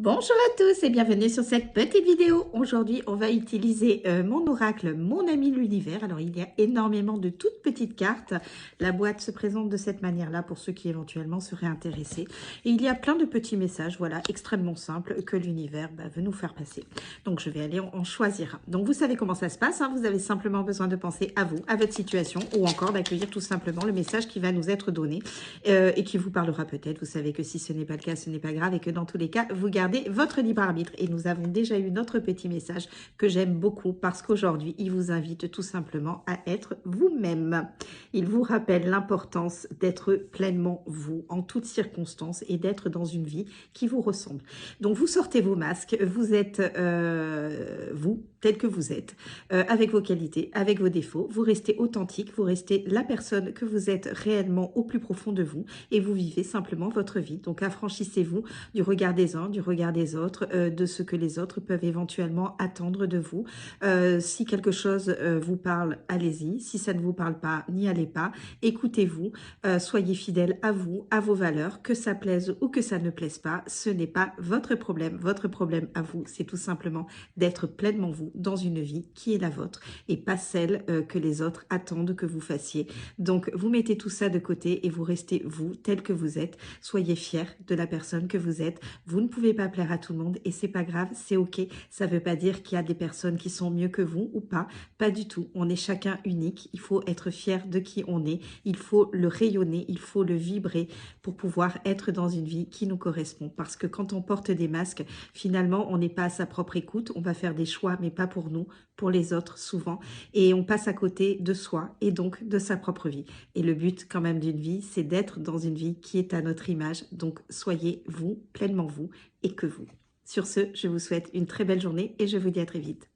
Bonjour à tous et bienvenue sur cette petite vidéo. Aujourd'hui, on va utiliser mon oracle, mon ami l'univers. Alors, il y a énormément de toutes petites cartes. La boîte se présente de cette manière-là pour ceux qui éventuellement seraient intéressés. Et il y a plein de petits messages, voilà, extrêmement simples que l'univers veut nous faire passer. Donc, je vais aller en choisir un. Donc, vous savez comment ça se passe, hein. Vous avez simplement besoin de penser à vous, à votre situation ou encore d'accueillir tout simplement le message qui va nous être donné et qui vous parlera peut-être. Vous savez que si ce n'est pas le cas, ce n'est pas grave et que dans tous les cas, vous gardez votre libre arbitre. Et nous avons déjà eu notre petit message que j'aime beaucoup parce qu'aujourd'hui, il vous invite tout simplement à être vous-même. Il vous rappelle l'importance d'être pleinement vous en toutes circonstances et d'être dans une vie qui vous ressemble. Donc, vous sortez vos masques, vous êtes vous, tel que vous êtes, avec vos qualités, avec vos défauts. Vous restez authentique, vous restez la personne que vous êtes réellement au plus profond de vous et vous vivez simplement votre vie. Donc, affranchissez-vous du regard des uns, du regard des autres, de ce que les autres peuvent éventuellement attendre de vous. Si quelque chose vous parle, allez-y. Si ça ne vous parle pas, n'y allez pas. Écoutez-vous, soyez fidèle à vous, à vos valeurs, que ça plaise ou que ça ne plaise pas, ce n'est pas votre problème. Votre problème à vous, c'est tout simplement d'être pleinement vous dans une vie qui est la vôtre et pas celle que les autres attendent que vous fassiez. Donc, vous mettez tout ça de côté et vous restez vous, tel que vous êtes. Soyez fiers de la personne que vous êtes. Vous ne pouvez pas plaire à tout le monde et c'est pas grave, c'est ok. Ça veut pas dire qu'il y a des personnes qui sont mieux que vous ou pas. Pas du tout. On est chacun unique. Il faut être fier de qui on est. Il faut le rayonner, il faut le vibrer pour pouvoir être dans une vie qui nous correspond. Parce que quand on porte des masques, finalement, on n'est pas à sa propre écoute. On va faire des choix, mais pas pour nous, pour les autres souvent. Et on passe à côté de soi et donc de sa propre vie. Et le but quand même d'une vie, c'est d'être dans une vie qui est à notre image. Donc, soyez vous, pleinement vous et que vous. Sur ce, je vous souhaite une très belle journée et je vous dis à très vite.